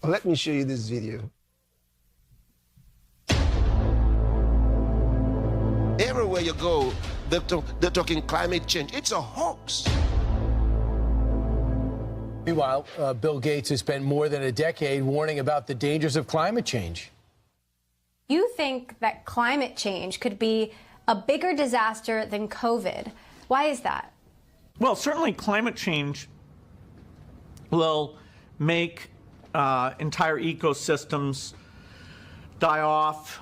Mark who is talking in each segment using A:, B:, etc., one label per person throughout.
A: Let me show you this video. Everywhere you go, they're talking climate change. It's a hoax.
B: Meanwhile, Bill Gates has spent more than a decade warning about the dangers of climate change.
C: You think that climate change could be a bigger disaster than COVID. Why is that?
D: Well, certainly climate change will make entire ecosystems die off.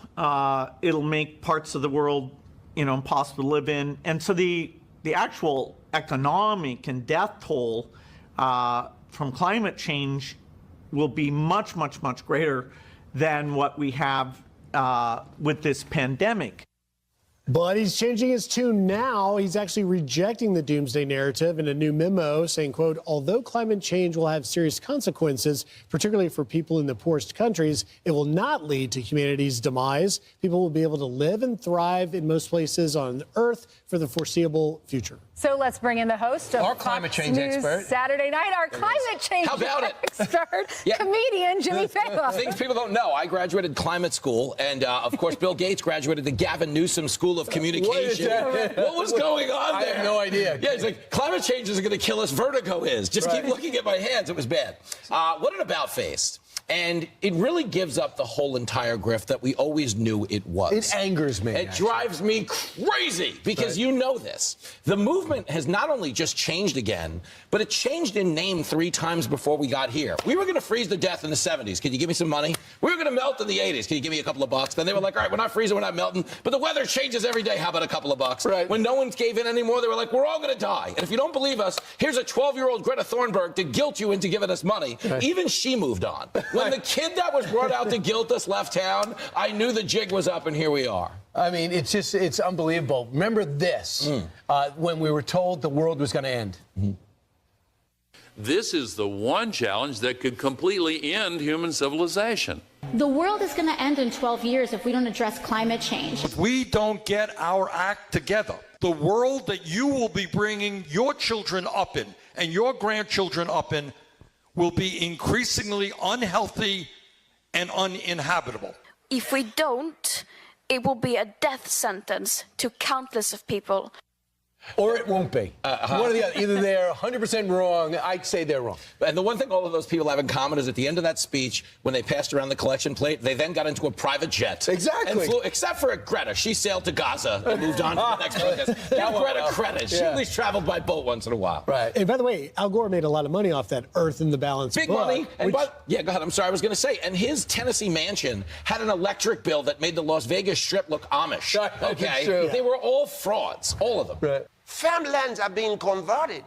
D: It'll make parts of the world, impossible to live in. And so the actual economic and death toll from climate change will be much, much, much greater than what we have with this pandemic.
E: But he's changing his tune now. He's actually rejecting the doomsday narrative in a new memo saying, quote, although climate change will have serious consequences, particularly for people in the poorest countries, it will not lead to humanity's demise. People will be able to live and thrive in most places on Earth for the foreseeable future.
F: So let's bring in the host of
B: Our climate change
F: News
B: expert.
F: Saturday night, our climate change
G: How about it?
F: expert,
G: Yeah.
F: comedian Jimmy Fallon.
G: Things people don't know. I graduated climate school, and of course, Bill Gates graduated the Gavin Newsom School of Communication. What was going on there?
B: I have no idea.
G: Yeah, it's like, climate change isn't going to kill us. Vertigo is. Just keep looking at my hands. It was bad. What an about-face. And it really gives up the whole entire grift that we always knew it was.
B: It angers me.
G: It drives me crazy because you know this. The movement has not only just changed again, but it changed in name 3 times before we got here. We were going to freeze to death in the 70s. Can you give me some money? We were going to melt in the 80s. Can you give me a couple of bucks? Then they were like, all right, we're not freezing, we're not melting, but the weather changes every day. How about a couple of bucks?
B: Right.
G: When no one gave in anymore, they were like, we're all going to die. And if you don't believe us, here's a 12-year-old Greta Thunberg to guilt you into giving us money.
B: Right.
G: Even she moved on. When the kid that was brought out to guilt us left town, I knew the jig was up, and here we are.
B: I mean, it's unbelievable. Remember this, when we were told the world was going to end.
H: This is the one challenge that could completely end human civilization.
I: The world is going to end in 12 years if we don't address climate change.
J: If we don't get our act together, the world that you will be bringing your children up in and your grandchildren up in will be increasingly unhealthy and uninhabitable.
I: If we don't, it will be a death sentence to countless of people.
B: Or it won't be. One or the other. Either they're 100% wrong, I'd say they're wrong.
G: And the one thing all of those people have in common is at the end of that speech, when they passed around the collection plate, they then got into a private jet.
B: Exactly.
G: And flew, except for Greta. She sailed to Gaza and moved on to the next protest. Give Greta credit. She at least traveled by boat once in a while.
B: Right.
E: And by the way, Al Gore made a lot of money off that Earth in the Balance
G: Big
E: book,
G: money. And yeah, go ahead. I'm sorry. I was going to say, and his Tennessee mansion had an electric bill that made the Las Vegas Strip look Amish. Okay.
B: True.
G: They were all frauds. All of them.
B: Right.
A: Farmlands are being converted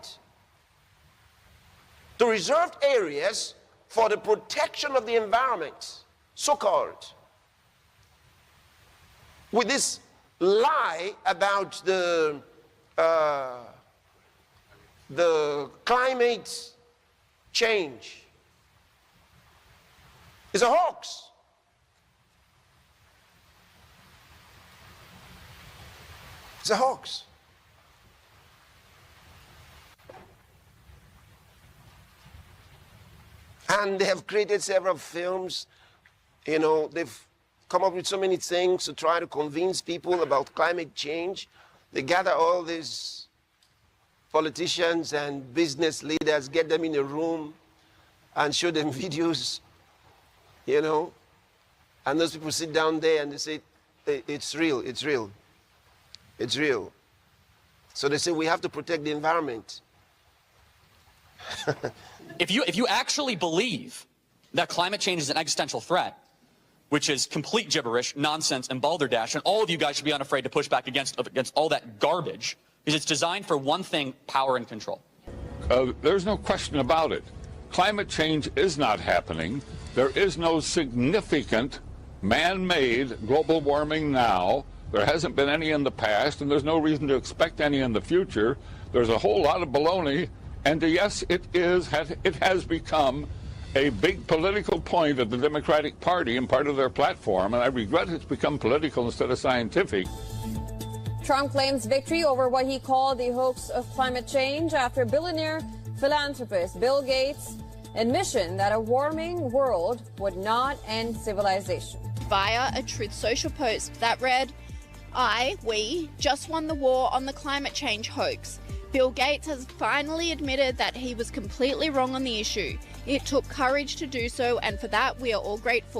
A: to reserved areas for the protection of the environment, so-called. With this lie about the climate change. It's a hoax. It's a hoax. And they have created several films. They've come up with so many things to try to convince people about climate change. They gather all these politicians and business leaders, get them in a room and show them videos, and those people sit down there and they say, it's real, it's real, it's real. So they say, we have to protect the environment.
K: If you actually believe that climate change is an existential threat, which is complete gibberish, nonsense, and balderdash, and all of you guys should be unafraid to push back against all that garbage, because it's designed for one thing: power and control.
H: There's no question about it. Climate change is not happening. There is no significant man-made global warming now. There hasn't been any in the past, and there's no reason to expect any in the future. There's a whole lot of baloney. And yes, it has become a big political point of the Democratic Party and part of their platform, and I regret it's become political instead of scientific.
L: Trump claims victory over what he called the hoax of climate change after billionaire philanthropist Bill Gates admission that a warming world would not end civilization.
M: Via a Truth Social post that read, we just won the war on the climate change hoax. Bill Gates has finally admitted that he was completely wrong on the issue. It took courage to do so, and for that we are all grateful.